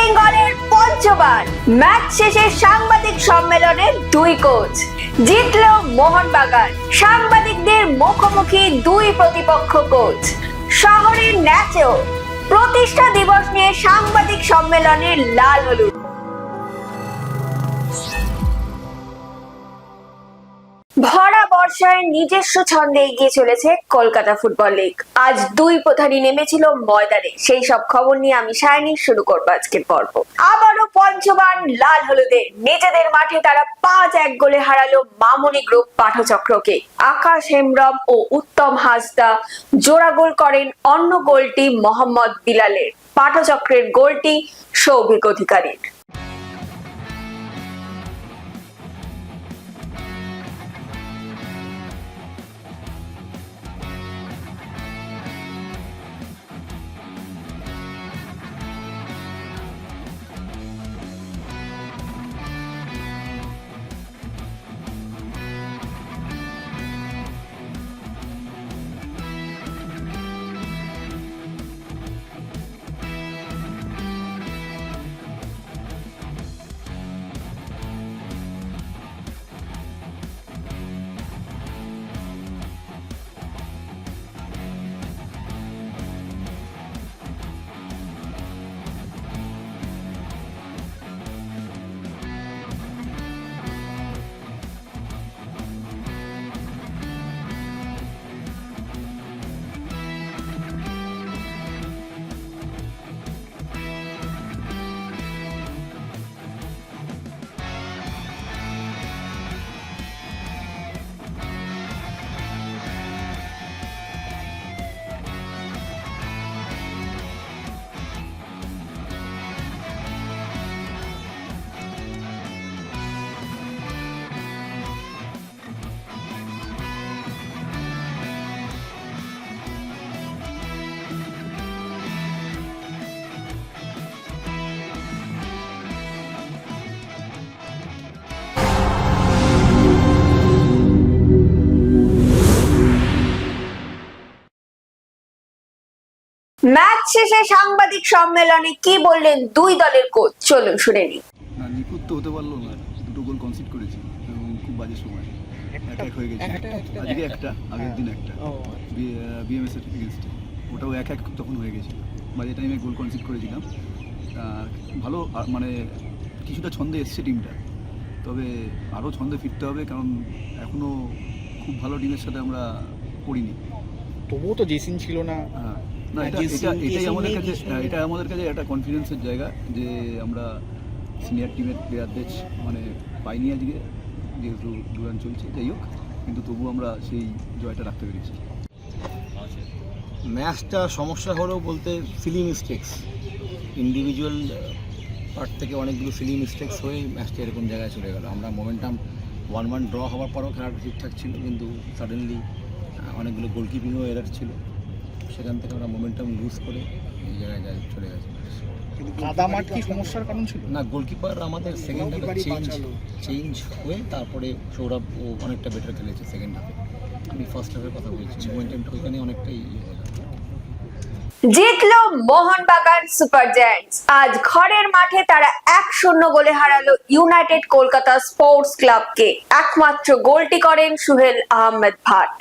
বেঙ্গলের পঞ্চবার ম্যাচ শেষে সাংবাদিক সম্মেলনে দুই কোচ জিতল মোহনবাগান। সাংবাদিকদের মুখোমুখি দুই প্রতিপক্ষ কোচ। শহরের ম্যাচেও প্রতিষ্ঠা দিবস নিয়ে সাংবাদিক সম্মেলনে লাল হলুদ। ভরা বর্ষায় নিজস্ব ছন্দে এগিয়ে চলেছে কলকাতা ফুটবল লিগ। আজ দুই প্রধানই নেমেছিল ময়দানে। সেই সব খবর নিয়ে আমি সায়নী শুরু করবো আজকের পর্ব। আবারও পঞ্চবার লাল হলুদে নিজেদের মাঠে তারা 5-1 গোলে হারালো মামনি গ্রুপ পাঠচক্রকে। আকাশ হেমব্রম ও উত্তম হাসদা জোড়া গোল করেন। অন্য গোলটি মোহাম্মদ বিলালের। পাঠচক্রের গোলটি সৌভিক অধিকারীর। ম্যাচ শেষে সাংবাদিক সম্মেলনে কি বললেন দুই দলের কোচ, চলুন শুনে নিই। না, নিখুঁত তো হতে পারলো না। দুটো গোল কনসিড করেছি এবং খুব বাজে সময় এক হয়ে গেছে। আজকে একটা, আগের দিন একটা বিএমএস এর এগেইনস্টে, ওটাও 1-1 তখন হয়ে গেছিল। বাজে টাইমে গোল কনসিড করেছিলাম। ভালো মানে কিছুটা ছন্দে এসছে টিমটা, তবে আরও ছন্দে ফিরতে হবে, কারণ এখনও খুব ভালো টিমের সাথে আমরা পড়িনি। তবুও তো জেসিন ছিল না। না, এটা আমাদের কাছে একটা কনফিডেন্সের জায়গা যে আমরা সিনিয়র টিমের প্লেয়ারদের মানে পাইনি আজকে, যেহেতু ডুরান চলছে। যাই হোক, কিন্তু তবু আমরা সেই জয়টা রাখতে পেরেছি। ম্যাচটা সমস্যা হলেও বলতে সিলি মিস্টেক্স, ইন্ডিভিজুয়াল পার্ট থেকে অনেকগুলো সিলি মিস্টেক্স হয়ে ম্যাচটা এরকম জায়গায় চলে গেল। আমরা মোমেন্টাম 1-1 ড্র হওয়ার পরও খেলাটা ঠিকঠাক ছিল, কিন্তু সাডেনলি অনেকগুলো গোলকিপিংও এরার ছিল। সেখান থেকে আমরা মোমেন্টাম লুজ করে এই জায়গায় চলে গেছে। কাদা মাঠ কি সমস্যার কারণ ছিল? না, গোলকিপার আমাদের সেকেন্ড হাফে চেঞ্জ হয়ে তারপরে সৌরভ ও অনেকটা বেটার খেলেছে সেকেন্ড হাফে। আমি ফার্স্ট হাফের কথা বলছি, মোমেন্টামটা ওইখানে অনেকটাই জিতলো মোহনবাগান সুপার জায়ান্টস। আজ ঘরের মাঠে তারা 1-0 গোলে হারালো ইউনাইটেড কলকাতা স্পোর্টস ক্লাবকে। একমাত্র গোলটি করেন সুহেল আহমেদ ভাট।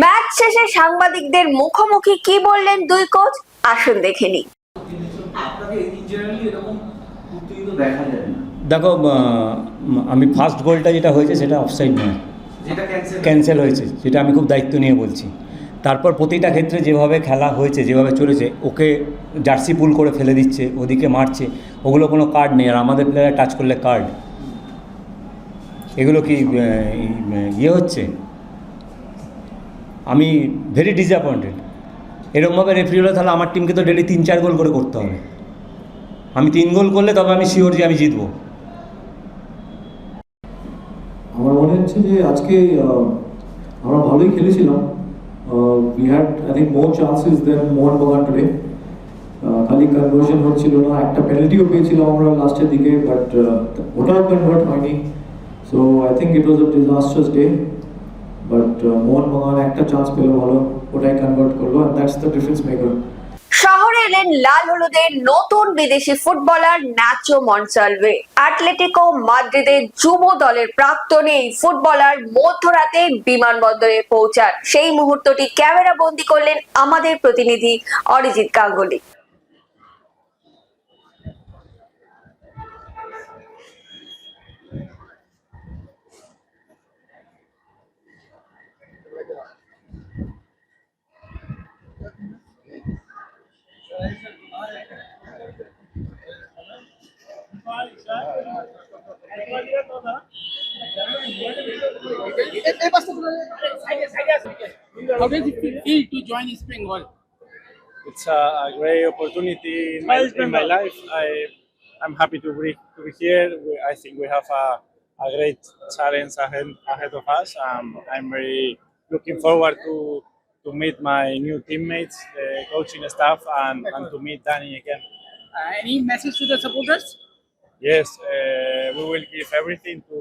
ম্যাচ শেষে সাংবাদিকদের মুখোমুখি কি বললেন দুই কোচ, আসুন দেখে নিই। দেখো, আমি ফার্স্ট গোলটা যেটা হয়েছে সেটা অফসাইড নয়, যেটা ক্যান্সেল হয়েছে, যেটা আমি খুব দায়িত্ব নিয়ে বলছি। তারপর প্রতিটা ক্ষেত্রে যেভাবে খেলা হয়েছে, যেভাবে চলেছে, ওকে জার্সি পুল করে ফেলে দিচ্ছে, ওদিকে মারছে, ওগুলো কোনো কার্ড নেই। আর আমাদের প্লেয়ার টাচ করলে কার্ড, এগুলো কি ইয়ে হচ্ছে? আমি ভেরি ডিসঅ্যাপয়েন্টেড। এরকমভাবে রেফারি হলে তাহলে আমার টিমকে তো ডেলি 3-4 গোল করে করতে হবে। আমি 3 গোল করলে তবে আমি শিওর যে আমি জিতবো। আমার মনে হচ্ছে যে আজকে আমরা ভালোই খেলেছিলাম। We had I think more chances than Mohun Bagan today. খালি কনভার্সন হচ্ছিল না, একটা পেনাল্টিও পেয়েছিলাম আমরা লাস্টের দিকে, বাট ওটাও কনভার্ট হয়নি। So I think it was a disasters day, but Mohun Bagan একটা চান্স পেলো ভালো, ওটাই কনভার্ট করলো, and that's the difference maker. শহরে এলেন লাল হলুদের নতুন বিদেশি ফুটবলার ন্যাচো মনসালভে। অ্যাটলেটিকো মাদ্রিদের যুব দলের প্রাক্তন এই ফুটবলার মধ্যরাতে বিমানবন্দরে পৌঁছান। সেই মুহূর্তটি ক্যামেরা বন্দী করলেন আমাদের প্রতিনিধি Arijit Ganguly. How does it feel to join East Bengal? It's a great opportunity in my life. I'm happy to be here. I think we have a great challenge ahead of us. I'm very looking forward to meet my new teammates, the coaching staff, and to meet Danny again. Any message to the supporters? Yes, we will give everything to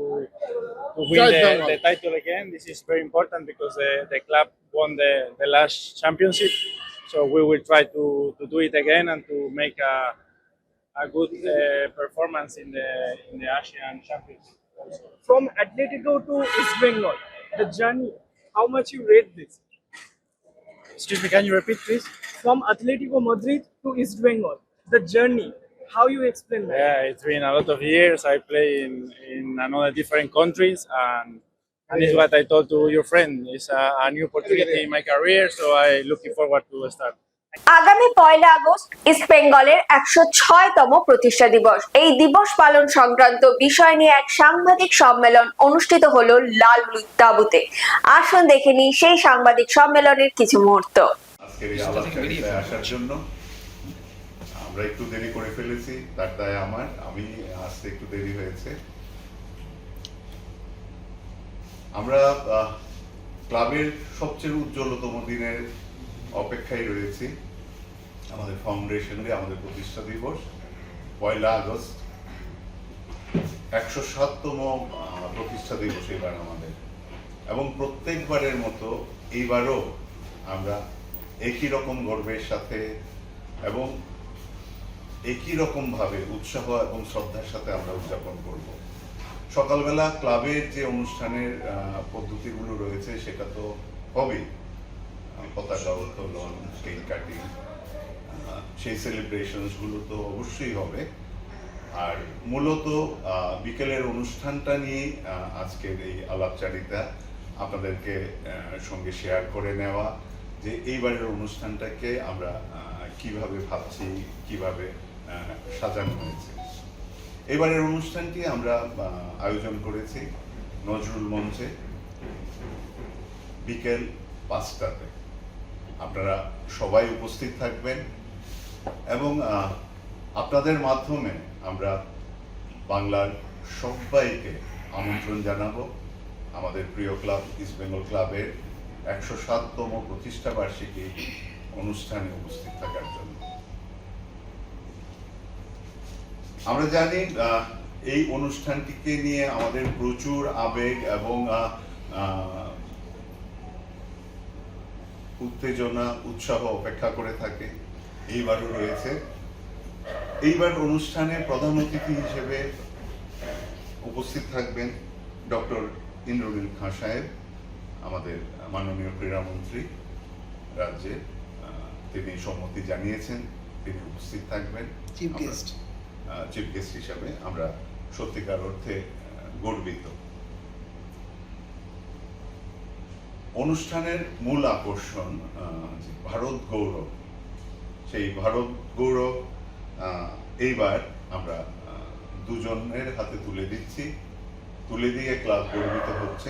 win the title again. This is very important because the club won the last championship. So we will try to do it again and to make a good performance in the Asian Championship. Also. From Atletico to East Bengal, the journey, how much you rate this? Excuse me, can you repeat, please? From Atletico Madrid to East Bengal, the journey, how you explain that? Yeah, it's been a lot of years. I play in another different countries, and it's what I told to your friend. It's a new opportunity in my career, so I'm looking forward to start. আগামী 1 August east বেঙ্গলের 106তম প্রতিষ্ঠা দিবস। এই দিবস পালন সংক্রান্ত বিষয় নিয়ে এক সাংবাদিক সম্মেলন অনুষ্ঠিত হলো লাল হলুদ তাঁবুতে। আসুন দেখে নিই সেই সাংবাদিক সম্মেলনের কিছু মুহূর্ত। আজকের এই আলাপচারিতায় আসার জন্য আমরা একটু দেরি করে ফেলেছি, তার দায় আমার, আমি আসতে একটু দেরি হয়েছে। আমরা ক্লাবের সবচেয়ে উজ্জ্বলতম দিনের অপেক্ষায় রয়েছি। আমাদের ফাউন্ডেশনে আমাদের প্রতিষ্ঠা দিবস 1 আগস্ট, 107তম প্রতিষ্ঠা দিবস এবার আমাদের, এবং প্রত্যেকবারের মতো এইবারও আমরা একই রকম গর্বের সাথে এবং একই রকম ভাবে উৎসাহ এবং শ্রদ্ধার সাথে আমরা উদযাপন করব। সকালবেলা ক্লাবের যে অনুষ্ঠানের পদ্ধতিগুলো রয়েছে সেটা তো হবেই, পতাকা উত্তোলন, কেক কাটিং, সেই সেলিব্রেশনসগুলো তো অবশ্যই হবে। আর মূলত বিকেলের অনুষ্ঠানটা নিয়ে আজকের এই আলাপচারিতা আপনাদেরকে সঙ্গে শেয়ার করে নেওয়া, যে এইবারের অনুষ্ঠানটাকে আমরা কিভাবে ভাবছি, কিভাবে সাজানো হয়েছে। এবারের অনুষ্ঠানটি আমরা আয়োজন করেছি নজরুল মঞ্চে বিকেল 5টাতে। আপনারা সবাই উপস্থিত থাকবেন এবং আপনাদের মাধ্যমে আমরা বাংলার সবাইকে আমন্ত্রণ জানাবো আমাদের প্রিয় ক্লাব ইস্ট বেঙ্গল ক্লাবের 107তম প্রতিষ্ঠা বার্ষিকী অনুষ্ঠানে উপস্থিত থাকার জন্য। আমরা জানি এই অনুষ্ঠানটিকে নিয়ে আমাদের প্রচুর আবেগ এবং উত্তেজনা, উৎসাহ অপেক্ষা করে থাকে। এইবারও রয়েছে। এইবার অনুষ্ঠানে প্রধান অতিথি হিসেবে উপস্থিত থাকবেন ডক্টর ইন্দ্রনীল খাঁ সাহেব, আমাদের মাননীয় ক্রীড়ামন্ত্রী রাজ্যে। তিনি সম্মতি জানিয়েছেন, তিনি উপস্থিত থাকবেন চিফ গেস্ট হিসাবে। আমরা সত্যিকার অর্থে গর্বিত। অনুষ্ঠানের মূল আকর্ষণ যে ভারত গৌরব, সেই ভারত গৌরব এইবার আমরা দুজনের হাতে তুলে দিচ্ছি, তুলে দিয়ে ক্লাব গর্বিত হচ্ছে।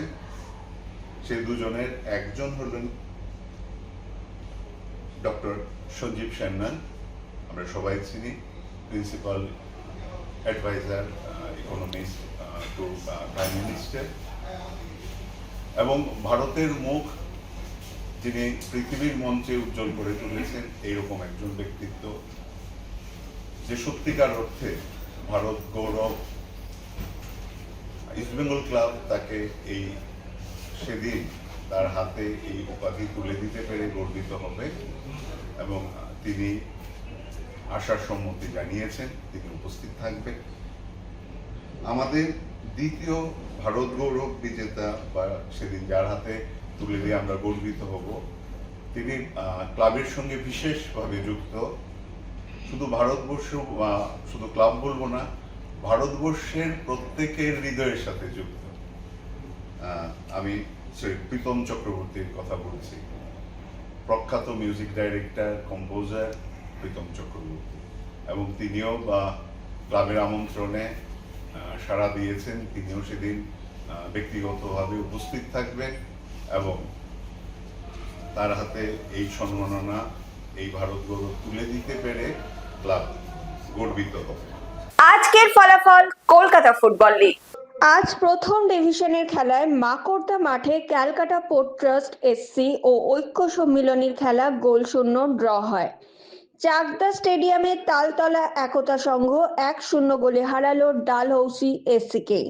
সেই দুজনের একজন হলেন ডক্টর সঞ্জীব সান্যাল, আমরা সবাই চিনি, principal adviser economist to prime minister, এবং ভারতের মুখ যিনি পৃথিবীর মঞ্চে উজ্জ্বল করে তুলেছেন এইরকম একজন ব্যক্তিত্ব, যে সত্যিকার অর্থে ভারত গৌরব। ইস্টবেঙ্গল ক্লাব তাকে এই সেদিন তার হাতে এই উপাধি তুলে দিতে পেরে গর্বিত হবে, এবং তিনি আসার সম্মতি জানিয়েছেন, তিনি উপস্থিত থাকবেন। আমাদের দ্বিতীয় ভারত গৌরব বিজেতা বা সেদিন যার হাতে তুলে দিয়ে আমরা গর্বিত হব, তিনি ক্লাবের সঙ্গে বিশেষভাবে যুক্ত। শুধু ভারতবর্ষ বা শুধু ক্লাব বলবো না, ভারতবর্ষের প্রত্যেকের হৃদয়ের সাথে যুক্ত। আমি প্রীতম চক্রবর্তীর কথা বলছি, প্রখ্যাত music director, composer Pritam Chakraborty, এবং তিনিও ক্লাবের আমন্ত্রণে সাড়া দিয়েছেন। তিনিও সেদিন ব্যক্তিগতভাবে উপস্থিত থাকবেন এবং তার হাতে এই সম্মাননা, এই ভারত গৌরব তুলে দিতে পেরে ক্লাব গর্বিত হবে। আজকের ফলাফল কলকাতা ফুটবল লিগ। আজ প্রথম ডিভিশনের খেলায় মাকড়দা মাঠে ক্যালকাটা পোর্ট ট্রাস্ট এসসি ও ঐক্য সম্মিলনীর খেলা গোলশূন্য ড্র হয়। চাকদা স্টেডিয়ামে তালতলা একতা সংঘ 1-0 গোলে হারালো ডালহৌসি এসসিকে।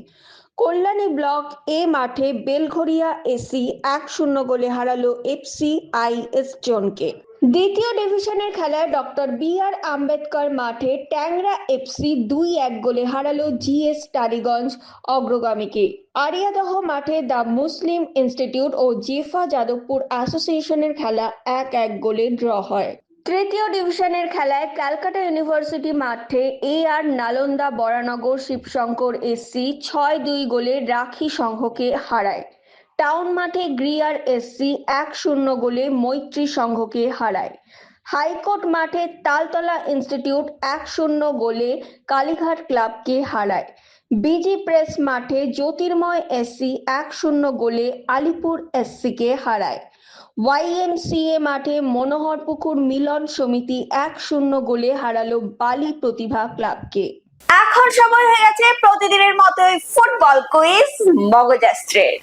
কল্যাণী ব্লক এ মাঠে বেলঘরিয়া এসসি 1-0 গোলে হারালো এফসি আইএস জোনকে। দ্বিতীয় ডিভিশনের খেলায় ডক্টর বি.আর. আম্বেদকর মাঠে ট্যাংরা এফসি 2-1 গোলে হারালো জিএস টালিগঞ্জ অগ্রগামীকে। আরিয়াদহ মাঠে দ্য মুসলিম ইনস্টিটিউট ও জেফা যাদবপুর অ্যাসোসিয়েশনের খেলা 1-1 গোলে ড্র হয়। তৃতীয় ডিভিশনের খেলায় ক্যালকাটা ইউনিভার্সিটি মাঠে এ.আর. নালন্দা বরানগর শিবশঙ্কর এসসি 6-2 গোলে রাখি সংঘকে হারায়। টাউন মাঠে গ্রিয়ার এসসি 1-0 গোলে মৈত্রী সংঘকে হারায়। হাইকোর্ট মাঠে তালতলা ইনস্টিটিউট 1-0 গোলে কালীঘাট ক্লাবকে হারায়। বিজি প্রেস মাঠে জ্যোতির্ময় এসসি 1-0 গোলে আলিপুর এসসিকে হারায়। YMCA মাঠে মনোহরপুকুর মিলন সমিতি 1-0 গোলে হারালো বালি প্রতিভা ক্লাবকে। এখন সময় হয়ে গেছে প্রতিদিনের মতোই ফুটবল কুইজ মগজাস্ত্রের।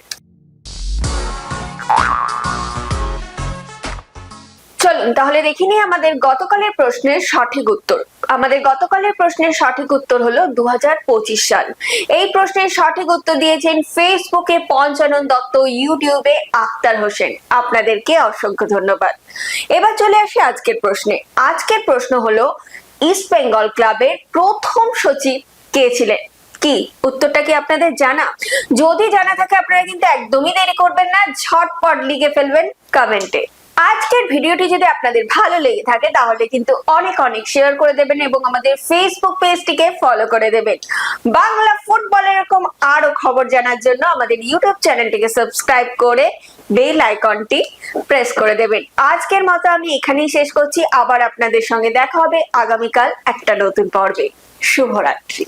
চলুন তাহলে দেখিনি আমাদের গতকালের প্রশ্নের সঠিক উত্তর। আমাদের গতকালের প্রশ্নের সঠিক উত্তর হলো 2025 সাল। এই প্রশ্নের সঠিক উত্তর দিয়েছেন ফেসবুকে পঞ্চানন দত্ত, ইউটিউবে আক্তার হোসেন। আপনাদেরকে অসংখ্য ধন্যবাদ। এবার চলে আসি আজকের প্রশ্নে। আজকের প্রশ্ন হলো ইস্ট বেঙ্গল ক্লাবের প্রথম সচিব কে ছিলেন? কি উত্তরটা কি আপনাদের জানা? যদি জানা থাকে আপনারা কিন্তু একদমই দেরি করবেন না, ঝটপট লিখে ফেলবেন কমেন্টে। আজকের ভিডিওটি যদি আপনাদের ভালো লেগে থাকে তাহলে কিন্তু অনেক শেয়ার করে দেবেন এবং আমাদের ফেসবুক পেজটিকে ফলো করে দেবেন। বাংলা ফুটবল এরকম আরো খবর জানার জন্য আমাদের ইউটিউব চ্যানেলটিকে সাবস্ক্রাইব করে বেল আইকনটি প্রেস করে দেবেন। আজকের মতো আমি এখানেই শেষ করছি। আবার আপনাদের সঙ্গে দেখা হবে আগামীকাল একটা নতুন পর্বে। শুভরাত্রি।